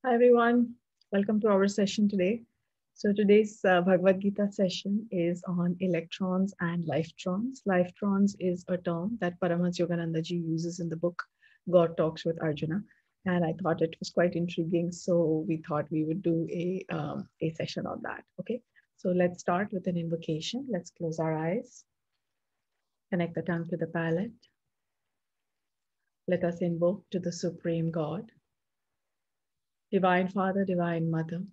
Hi everyone, welcome to our session today. So today's Bhagwad Gita session is on electrons and lifetrons. Lifetrons is a term that Paramhamsa Yogananda ji uses in the book God Talks with Arjuna, and I thought it was quite intriguing. So we thought we would do a session on that. Okay, so let's start with an invocation. Let's close our eyes, connect the tongue to the palate. Let us invoke to the Supreme God, Divine Father, Divine Mother.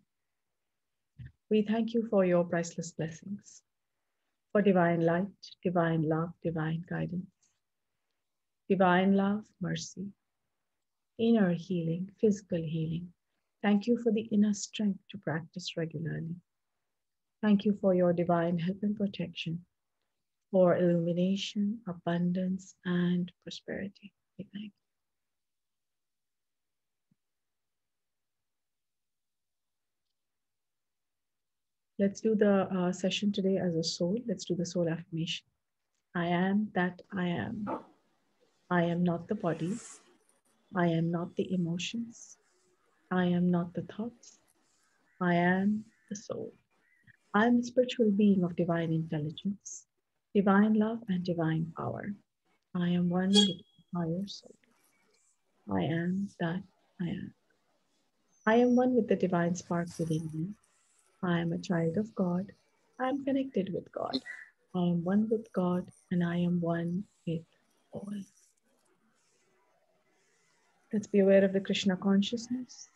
We thank you for your priceless blessings, for divine light, divine love, divine guidance, divine love, mercy, inner healing, physical healing. Thank you for the inner strength to practice regularly. Thank you for your divine help and protection, for illumination, abundance, and prosperity. We thank you. Let's do the session today as a soul. Let's do the soul affirmation. I am that I am. I am not the body. I am not the emotions. I am not the thoughts. I am the soul. I am a spiritual being of divine intelligence, divine love, and divine power. I am one with the higher soul. I am that I am. I am one with the divine spark within me. I am a child of God. I am connected with God. I am one with God, and I am one with all. Let's be aware of the Krishna consciousness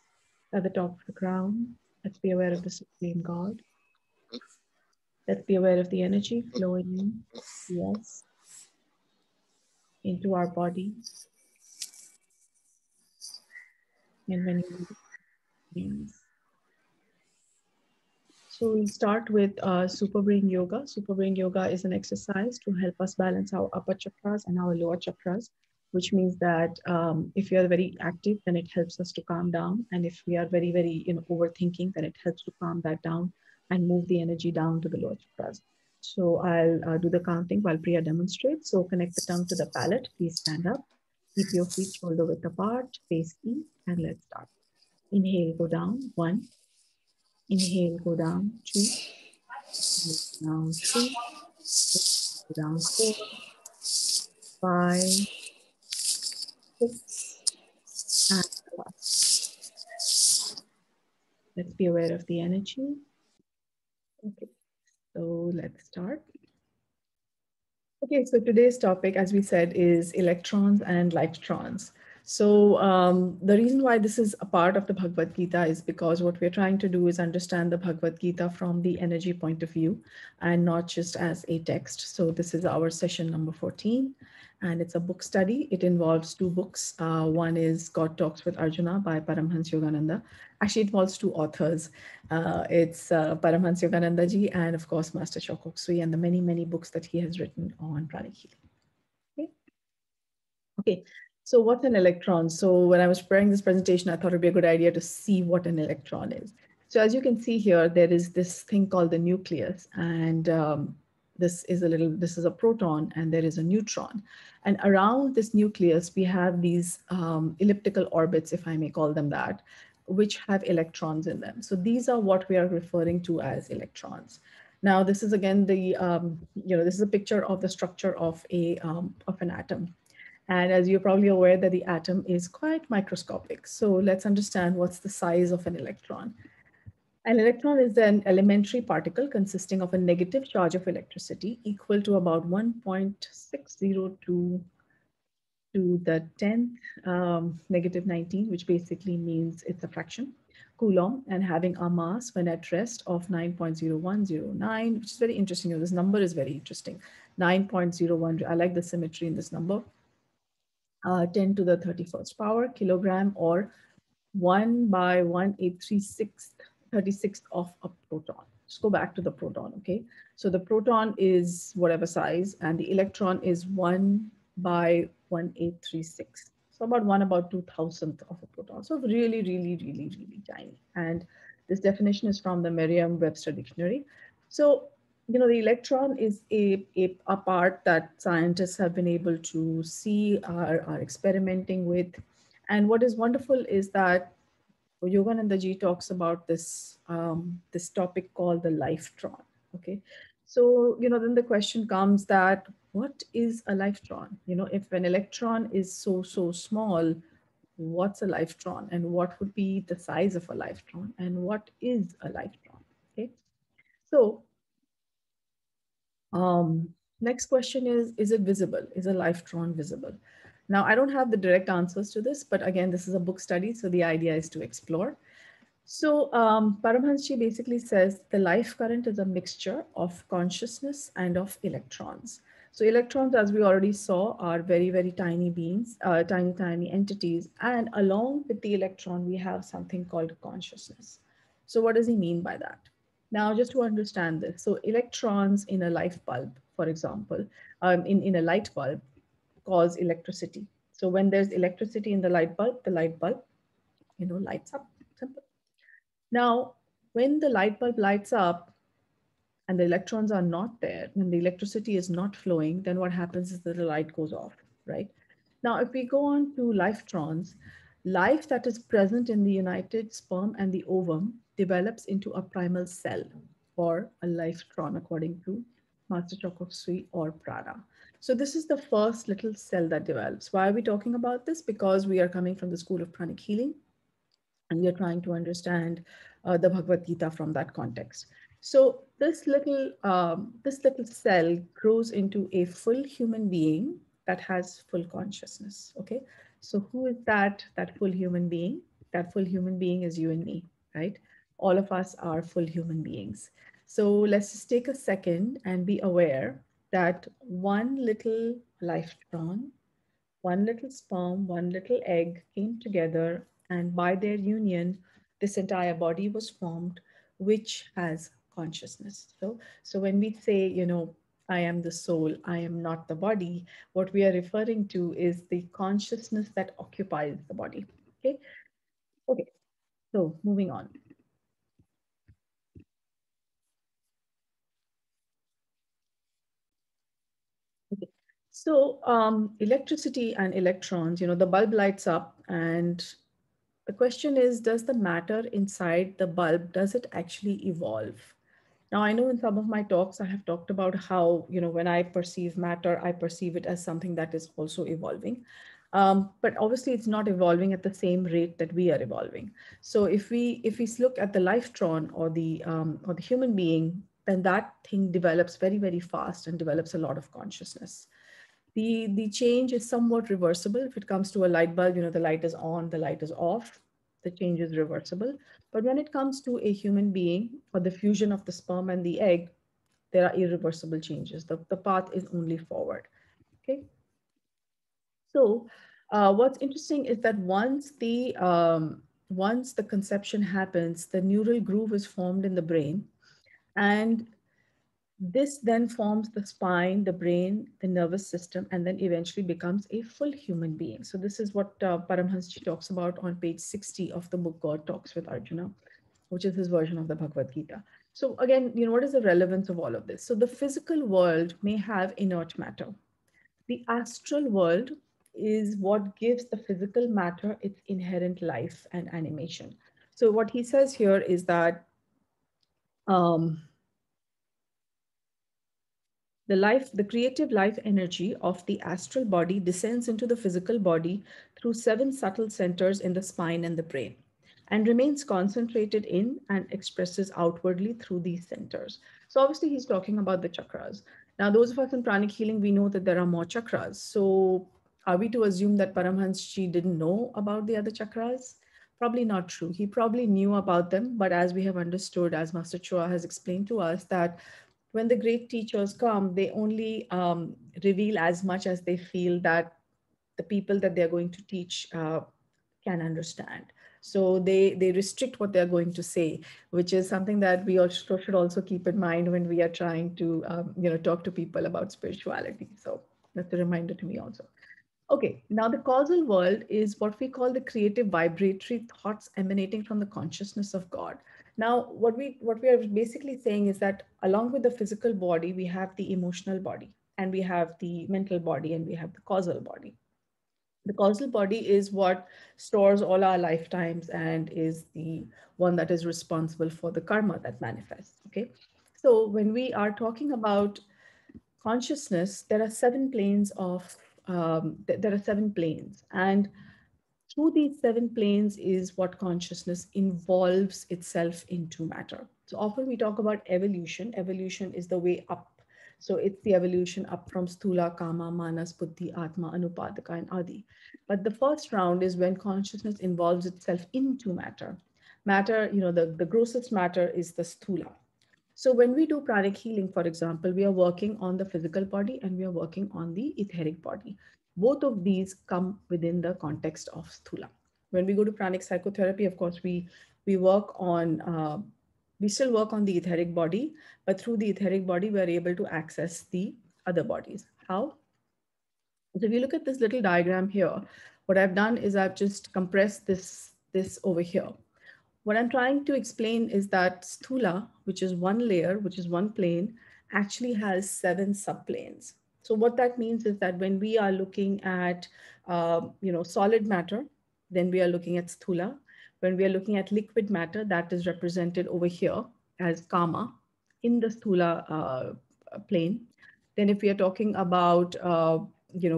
at the top of the crown. Let's be aware of the Supreme God. Let's be aware of the energy flowing in, yes, into our bodies. And when you yes. So we'll start with Super Brain Yoga. Super Brain Yoga is an exercise to help us balance our upper chakras and our lower chakras, which means that if you are very active, then it helps us to calm down. And if we are very, overthinking, then it helps to calm that down and move the energy down to the lower chakras. So I'll do the counting while Priya demonstrates. So connect the tongue to the palate. Please stand up. Keep your feet shoulder width apart, face east, and let's start. Inhale, go down, 1. Inhale, go down, 2. Inhale, go down, 3. Go down, 4, 5, 6, and let's be aware of the energy. Okay, so let's start. Okay, so today's topic, as we said, is electrons and lifetrons. So the reason why this is a part of the Bhagavad Gita is because what we're trying to do is understand the Bhagavad Gita from the energy point of view and not just as a text. So this is our session number 14, and it's a book study. It involves 2 books. One is God Talks with Arjuna by Paramhamsa Yogananda. Actually, it involves 2 authors. It's Paramhamsa Yogananda ji and, of course, Master Choa Kok Sui, and the many books that he has written on pranic healing. Okay. Okay. So what's an electron? So when I was preparing this presentation, I thought it'd be a good idea to see what an electron is. So as you can see here, there is this thing called the nucleus, and this is a proton, and there is a neutron. And around this nucleus, we have these elliptical orbits, if I may call them that, which have electrons in them. So these are what we are referring to as electrons. Now, this is again this is a picture of the structure of an atom. And as you're probably aware that the atom is quite microscopic. So let's understand what's the size of an electron. An electron is an elementary particle consisting of a negative charge of electricity equal to about 1.602 to the 10th negative 19, which basically means it's a fraction, Coulomb, and having a mass when at rest of 9.0109, which is very interesting. This number is very interesting. 9.01, I like the symmetry in this number. 10 to the 31st power kilogram, or 1 by 1/836 of a proton. Let's go back to the proton, okay? So the proton is whatever size, and the electron is 1 by 1/836. So about 2,000th of a proton. So really tiny. And this definition is from the Merriam-Webster dictionary. So the electron is a part that scientists have been able to see, are experimenting with. And what is wonderful is that Yogananda ji talks about this topic called the lifetron. Okay, so then the question comes that what is a lifetron? If an electron is so small, what's a lifetron, and what would be the size of a lifetron, and what is a lifetron? Okay, so um, next question is it visible? Is a lifetron visible? Now, I don't have the direct answers to this, but again, this is a book study, so the idea is to explore. So Paramhamsa basically says the life current is a mixture of consciousness and of electrons. So electrons, as we already saw, are very, very tiny beings, tiny entities. And along with the electron, we have something called consciousness. So what does he mean by that? Now, just to understand this, so electrons in a light bulb, for example, in a light bulb, cause electricity. So when there's electricity in the light bulb, lights up. Simple. Now, when the light bulb lights up and the electrons are not there, when the electricity is not flowing, then what happens is that the light goes off, right? Now, if we go on to lifetrons, life that is present in the united sperm and the ovum develops into a primal cell or a lifetron, according to Master Choa Kok Sui or Prana. So this is the first little cell that develops. Why are we talking about this? Because we are coming from the school of Pranic Healing, and we are trying to understand the Bhagavad Gita from that context. So this little cell grows into a full human being that has full consciousness. Okay, so who is that full human being? That full human being is you and me, right? All of us are full human beings. So let's just take a second and be aware that one little lifetron, one little sperm, one little egg came together, and by their union, this entire body was formed, which has consciousness. So when we say, I am the soul, I am not the body, what we are referring to is the consciousness that occupies the body. Okay. Okay. So moving on. Okay. So electricity and electrons, the bulb lights up, and the question is, does the matter inside the bulb, does it actually evolve? Now, I know in some of my talks, I have talked about how, when I perceive matter, I perceive it as something that is also evolving. But obviously, it's not evolving at the same rate that we are evolving. So if we look at the lifetron or the human being, then that thing develops very, very fast and develops a lot of consciousness. The change is somewhat reversible. If it comes to a light bulb, the light is on, the light is off, the change is reversible. But when it comes to a human being or the fusion of the sperm and the egg, there are irreversible changes. The path is only forward. Okay. So what's interesting is that once the conception happens, the neural groove is formed in the brain, and this then forms the spine, the brain, the nervous system, and then eventually becomes a full human being. So this is what Paramhamsa talks about on page 60 of the book God Talks with Arjuna, which is his version of the Bhagavad Gita. So again, what is the relevance of all of this? So the physical world may have inert matter. The astral world is what gives the physical matter its inherent life and animation. So what he says here is that um, the creative life energy of the astral body descends into the physical body through 7 subtle centers in the spine and the brain, and remains concentrated in and expresses outwardly through these centers. So obviously he's talking about the chakras. Now, those of us in pranic healing, we know that there are more chakras. So are we to assume that Paramhamsa didn't know about the other chakras? Probably not true. He probably knew about them, but as we have understood, as Master Choa has explained to us, that when the great teachers come, they only reveal as much as they feel that the people that they're going to teach can understand. So they restrict what they're going to say, which is something that we also should also keep in mind when we are trying to talk to people about spirituality. So that's a reminder to me also. Okay, now the causal world is what we call the creative vibratory thoughts emanating from the consciousness of God. Now, what we are basically saying is that along with the physical body, we have the emotional body, and we have the mental body, and we have the causal body. The causal body is what stores all our lifetimes and is the one that is responsible for the karma that manifests. Okay. So when we are talking about consciousness, there are seven planes of there are seven planes, and through these seven planes is what consciousness involves itself into matter. So often we talk about evolution. Evolution is the way up. So it's the evolution up from sthula, kama, manas, buddhi, atma, anupadaka, and adi. But the first round is when consciousness involves itself into matter. Matter, the grossest matter is the sthula. So when we do pranic healing, for example, we are working on the physical body and we are working on the etheric body. Both of these come within the context of sthula. When we go to pranic psychotherapy, of course, we work on we still work on the etheric body, but through the etheric body, we are able to access the other bodies. How? So if you look at this little diagram here, what I've done is I've just compressed this over here. What I'm trying to explain is that sthula, which is one layer, which is one plane, actually has seven subplanes. So what that means is that when we are looking at, solid matter, then we are looking at sthula. When we are looking at liquid matter, that is represented over here as kama in the sthula plane. Then if we are talking about,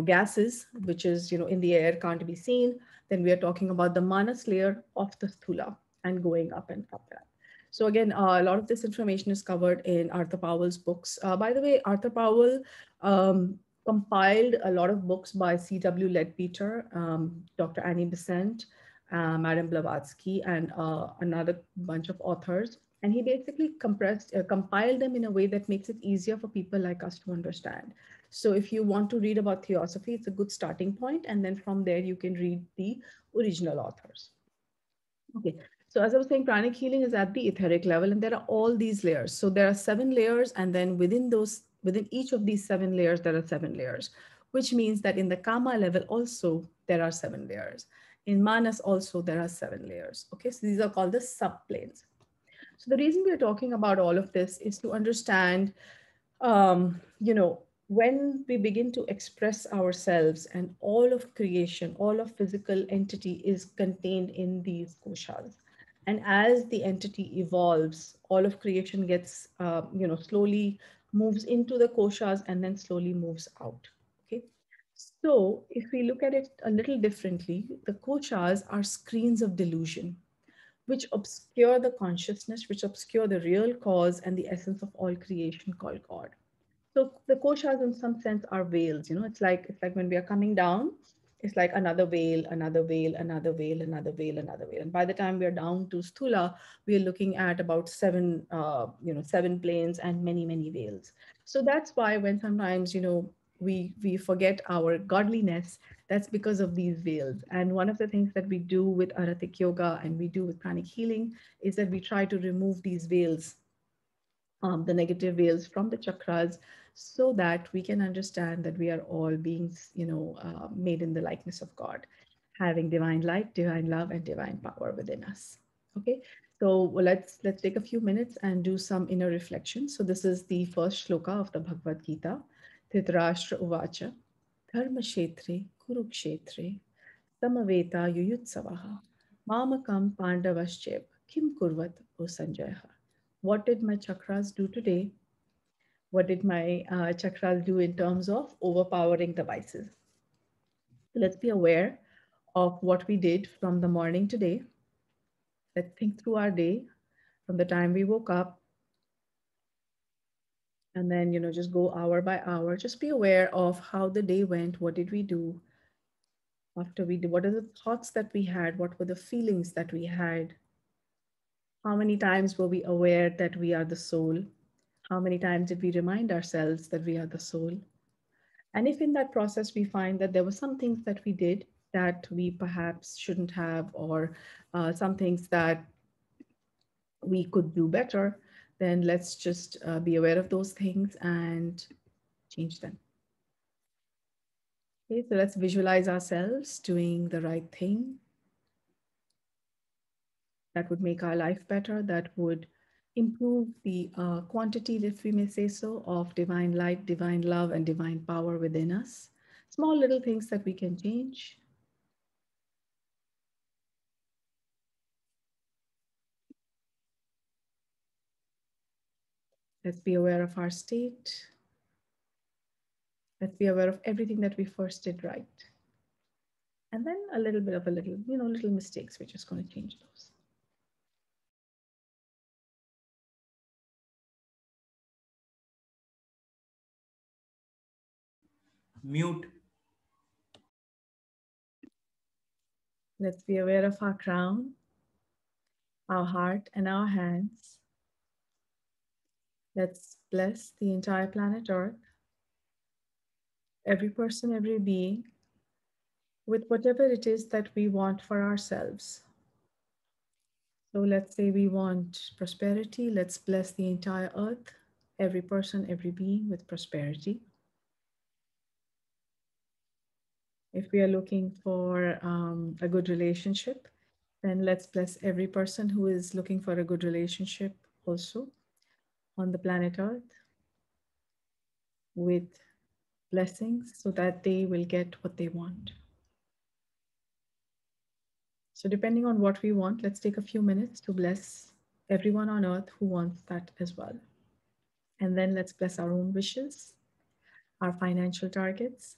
gases, which is, in the air, can't be seen, then we are talking about the manas layer of the sthula and going up and up. So again, a lot of this information is covered in Arthur Powell's books. By the way, Arthur Powell compiled a lot of books by C.W. Leadbeater, Dr. Annie Besant, Madame Blavatsky, and another bunch of authors. And he basically compiled them in a way that makes it easier for people like us to understand. So if you want to read about theosophy, it's a good starting point. And then from there, you can read the original authors. Okay. So as I was saying, pranic healing is at the etheric level, and there are all these layers. So there are seven layers, and then within each of these seven layers, there are seven layers, which means that in the kama level also there are seven layers. In manas also there are seven layers. Okay, so these are called the subplanes. So the reason we are talking about all of this is to understand, when we begin to express ourselves, and all of creation, all of physical entity is contained in these koshas. And as the entity evolves, all of creation gets, slowly moves into the koshas and then slowly moves out. Okay. So if we look at it a little differently, the koshas are screens of delusion which obscure the consciousness, which obscure the real cause and the essence of all creation called God. So the koshas in some sense are veils, it's like when we are coming down, it's like another veil, another veil, another veil, another veil, another veil. And by the time we are down to sthula, we are looking at about seven planes and many, many veils. So that's why when sometimes, we forget our godliness, that's because of these veils. And one of the things that we do with Arhatic yoga and we do with pranic healing is that we try to remove these veils, the negative veils from the chakras, so that we can understand that we are all beings, made in the likeness of God, having divine light, divine love, and divine power within us. Okay, so let's take a few minutes and do some inner reflection. So this is the first shloka of the Bhagavad Gita. Dhritarashtra Uvacha Dharma Kshetre Kurukshetre Samaveta Yuyutsavaha Mamakam Pandavaschev Kim Kurvat O Sanjaya. What did my chakras do today? What did my chakras do in terms of overpowering the vices? So let's be aware of what we did from the morning today. Let's think through our day from the time we woke up, and then, just go hour by hour. Just be aware of how the day went. What did we do after we did? What are the thoughts that we had? What were the feelings that we had? How many times were we aware that we are the soul? How many times did we remind ourselves that we are the soul? And if in that process we find that there were some things that we did that we perhaps shouldn't have, or some things that we could do better, then let's just be aware of those things and change them. Okay, so let's visualize ourselves doing the right thing that would make our life better, that would improve the quantity, if we may say so, of divine light, divine love, and divine power within us. Small little things that we can change. Let's be aware of our state. Let's be aware of everything that we first did right. And then a little bit of little mistakes. We're just going to change those. Mute. Let's be aware of our crown, our heart, and our hands. Let's bless the entire planet Earth, every person, every being, with whatever it is that we want for ourselves. So let's say we want prosperity. Let's bless the entire earth, every person, every being with prosperity. If we are looking for a good relationship, then let's bless every person who is looking for a good relationship also on the planet Earth with blessings so that they will get what they want. So, depending on what we want, let's take a few minutes to bless everyone on earth who wants that as well. And then let's bless our own wishes, our financial targets,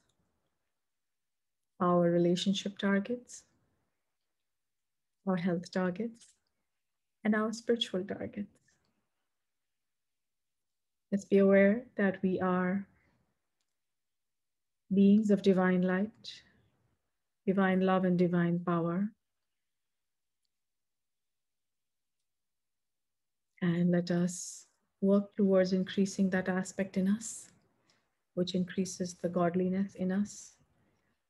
our relationship targets, our health targets, and our spiritual targets. Let's be aware that we are beings of divine light, divine love, and divine power. And let us work towards increasing that aspect in us, which increases the godliness in us,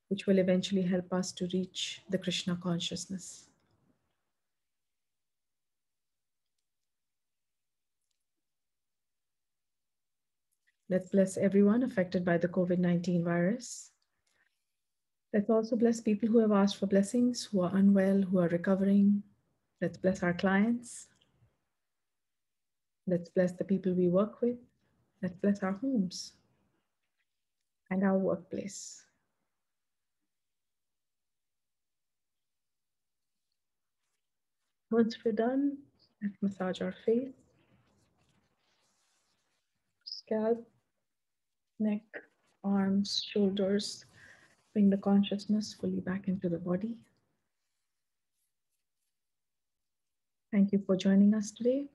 which will eventually help us to reach the Krishna consciousness. Let's bless everyone affected by the COVID-19 virus. Let's also bless people who have asked for blessings, who are unwell, who are recovering. Let's bless our clients. Let's bless the people we work with. Let's bless our homes and our workplace. Once we're done, let's massage our face, scalp, neck, arms, shoulders. Bring the consciousness fully back into the body. Thank you for joining us today.